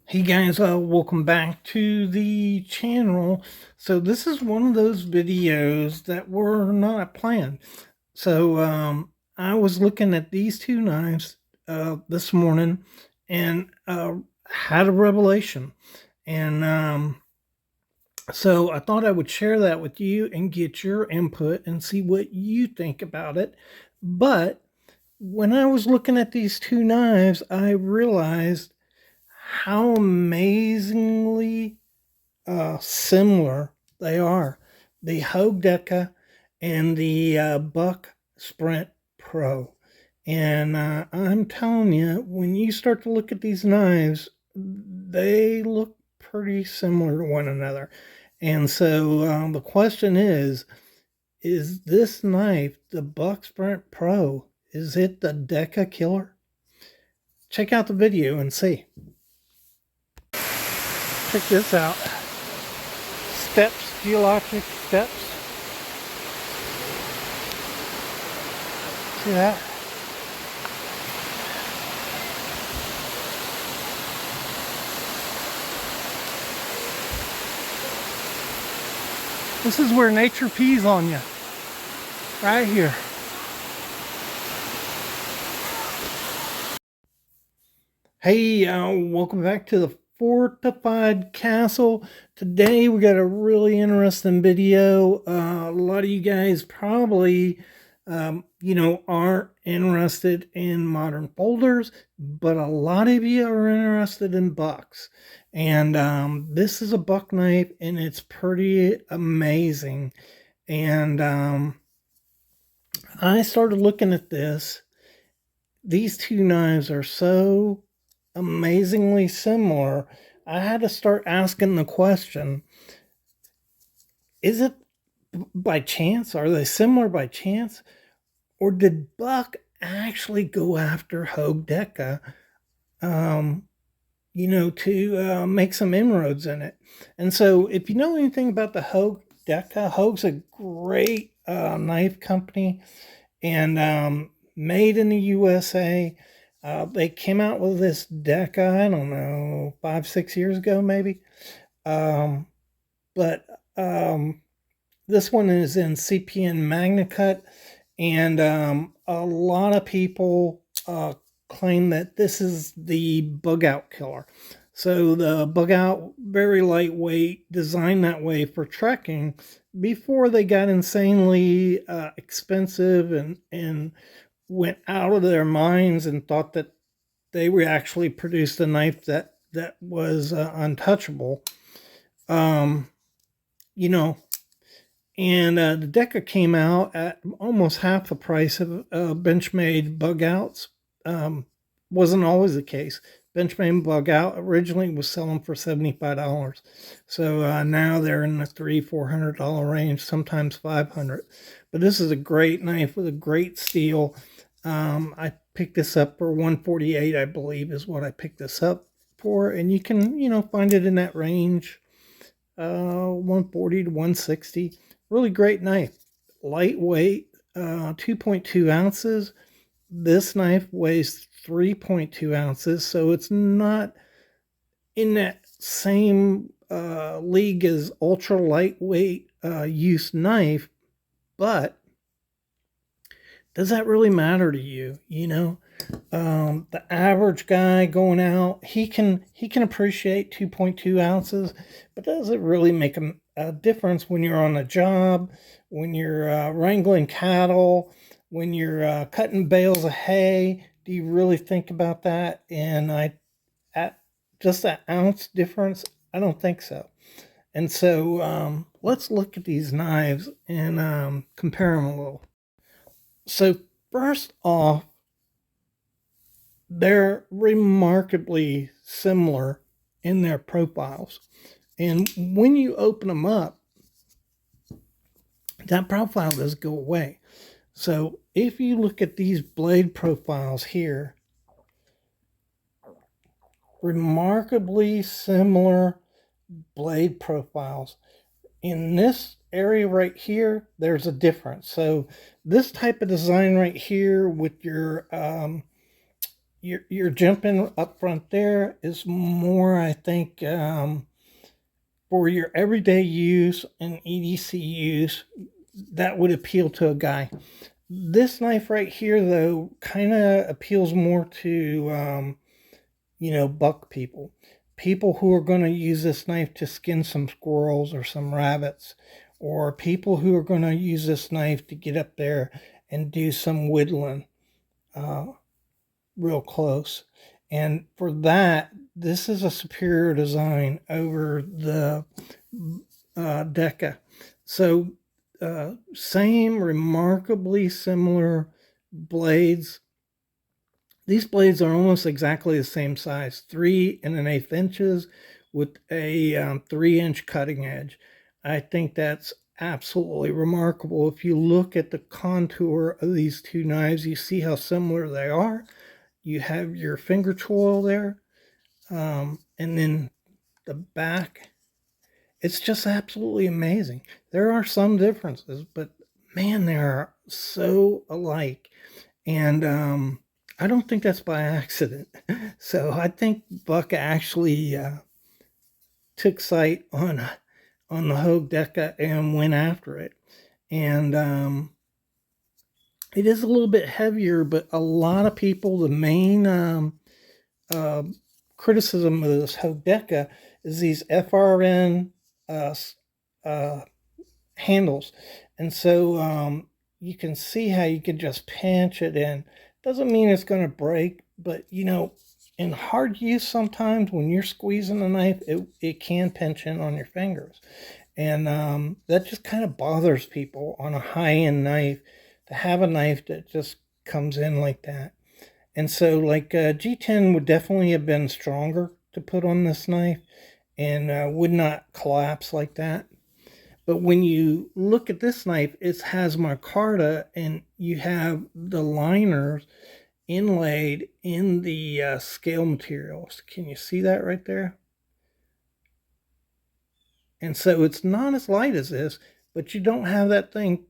Hey guys, welcome back to the channel. So this is one of those videos that were not planned. So I was looking at these two knives this morning and had a revelation. And so I thought I would share that with you and get your input and see what you think about it. But when I was looking at these two knives, I realized how amazingly similar they are. The Hogue Deka and the Buck Sprint Pro. And I'm telling you, when you start to look at these knives, they look pretty similar to one another. And so the question is this knife, the Buck Sprint Pro, is it the Deka killer? Check out the video and see. Check this out. Steps, geologic steps. See that? This is where nature pees on you. Right here. Hey, welcome back to the Fortified Castle. Today we got a really interesting video. A lot of you guys probably, aren't interested in modern folders, but a lot of you are interested in bucks. And this is a buck knife, and it's pretty amazing. And I started looking at this. These two knives are so amazingly similar. I had to start asking the question, is it by chance? Are they similar by chance? Or did Buck actually go after Hogue Deka, to make some inroads in it? And so if you know anything about the Hogue Deka, Hogue's a great knife company, and made in the USA. They came out with this Deka, I don't know, 5-6 years ago maybe. But this one is in CPN MagnaCut, and a lot of people claim that this is the bug out killer. So the bug out, very lightweight, designed that way for trekking before they got insanely expensive and went out of their minds and thought that they were actually produced a knife that was untouchable. And the Deka came out at almost half the price of Benchmade bug outs. Wasn't always the case. Benchmade bug out originally was selling for $75. So now they're in the $300-400 range, sometimes $500. But this is a great knife with a great steel. I picked this up for $148, I believe, is what I picked this up for. And you can, find it in that range, $140 to $160. Really great knife. Lightweight, 2.2 ounces. This knife weighs 3.2 ounces, so it's not in that same league as ultra lightweight use knife, but does that really matter to you? The average guy going out, he can appreciate 2.2 ounces, but does it really make a difference when you're on a job, when you're wrangling cattle, when you're cutting bales of hay? Do you really think about that? And at just that ounce difference, I don't think so. And so let's look at these knives and compare them a little. So first off, they're remarkably similar in their profiles. And when you open them up, that profile does go away. So if you look at these blade profiles here, remarkably similar blade profiles. In this area right here, there's a difference. So this type of design right here with your jumping up front there is more, I think, for your everyday use and EDC use, that would appeal to a guy. This knife right here, though, kind of appeals more to, buck people. People who are going to use this knife to skin some squirrels or some rabbits, or people who are going to use this knife to get up there and do some whittling real close. And for that, this is a superior design over the Deka. So, same remarkably similar blades. These blades are almost exactly the same size, 3 1/8 inches with a 3-inch cutting edge. I think that's absolutely remarkable. If you look at the contour of these two knives, you see how similar they are. You have your finger choil there, and then the back. It's just absolutely amazing. There are some differences, but man, they are so alike. And I don't think that's by accident. So I think Buck actually took sight on the Hogue Deka and went after it. And it is a little bit heavier, but a lot of people, the main uh, criticism of this Hogue Deka is these FRN uh, uh, handles. And so you can see how you can just pinch it in. Doesn't mean it's going to break, but in hard use sometimes when you're squeezing a knife, it can pinch in on your fingers. And that just kind of bothers people on a high-end knife to have a knife that just comes in like that. And so like G10 would definitely have been stronger to put on this knife and would not collapse like that. But when you look at this knife, it has micarta, and you have the liners inlaid in the scale materials. Can you see that right there? And so it's not as light as this, but you don't have that thing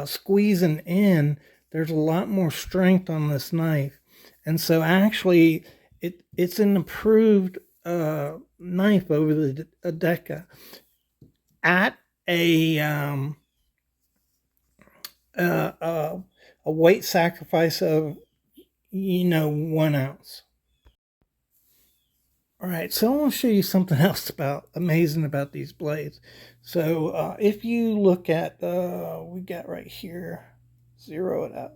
squeezing in. There's a lot more strength on this knife. And so actually, it's an improved knife over the Deka at a a weight sacrifice of 1 ounce. All right, so I want to show you something else amazing about these blades. So if you look at we got right here, zero it out.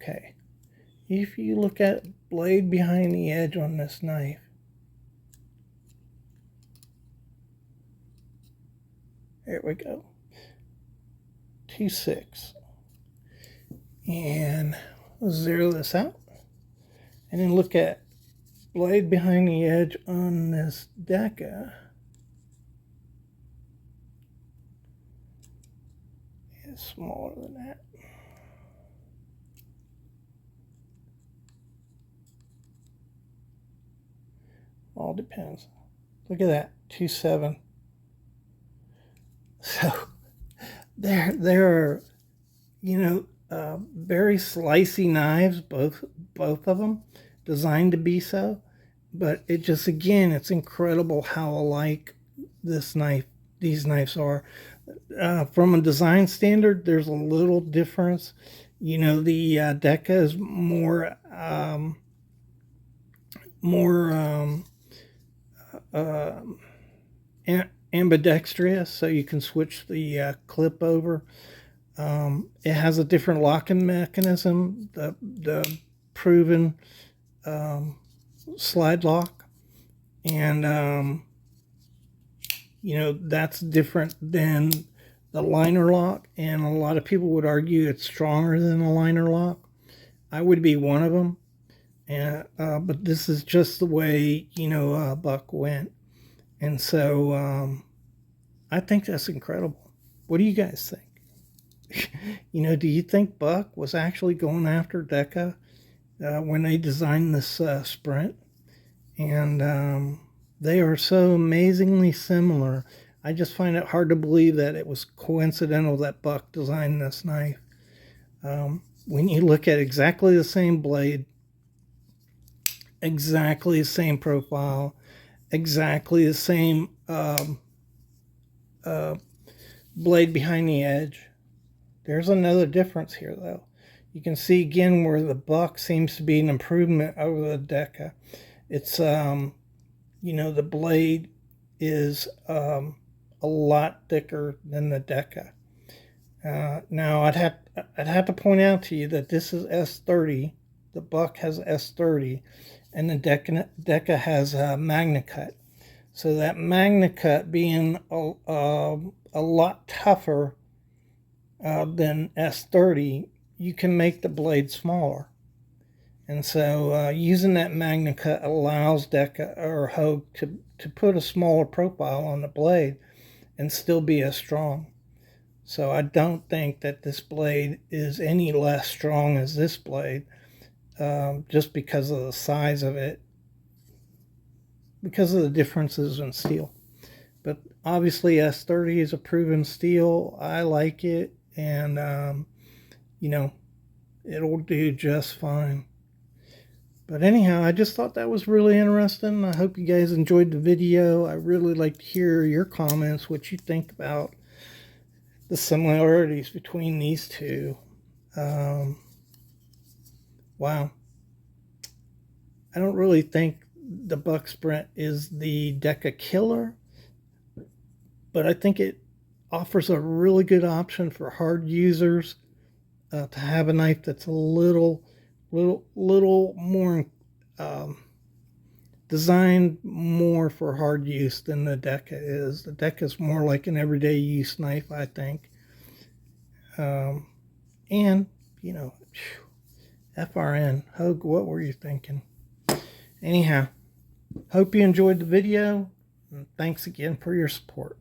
Okay, if you look at blade behind the edge on this knife, there we go, 2.6, and we'll zero this out, and then look at blade behind the edge on this Deka. It's smaller than that. All depends. Look at that, 2.7. So there are, very slicey knives, both of them, designed to be so. But it just, again, it's incredible how alike these knives are. From a design standard, there's a little difference. The Deka is more ambidextrous, so you can switch the clip over. It has a different locking mechanism, the proven slide lock, and that's different than the liner lock, and a lot of people would argue it's stronger than a liner lock. I would be one of them, but this is just the way Buck went, and so I think that's incredible. What do you guys think? Do you think Buck was actually going after Deka when they designed this Sprint? And They are so amazingly similar. I just find it hard to believe that it was coincidental that Buck designed this knife. When you look at exactly the same blade, exactly the same profile, exactly the same blade behind the edge, there's another difference here, though. You can see again where the Buck seems to be an improvement over the Deka. It's the blade is a lot thicker than the Deka. Now I'd have to point out to you that this is S30. The Buck has S30, and the Deka has a Magna Cut. So that Magna Cut being a lot tougher than S30, you can make the blade smaller. And so using that Magna Cut allows Deka or Hogue to put a smaller profile on the blade and still be as strong. So I don't think that this blade is any less strong as this blade, just because of the size of it, because of the differences in steel. But obviously S30 is a proven steel. I like it, and it'll do just fine. But anyhow, I just thought that was really interesting. I hope you guys enjoyed the video. I really like to hear your comments, what you think about the similarities between these two. Wow. I don't really think the Buck Sprint is the Deka killer, but I think it offers a really good option for hard users to have a knife that's a little more designed more for hard use than the Deka is. The Deka is more like an everyday use knife, I think. And FRN, Hogue, what were you thinking? Anyhow, hope you enjoyed the video, and thanks again for your support.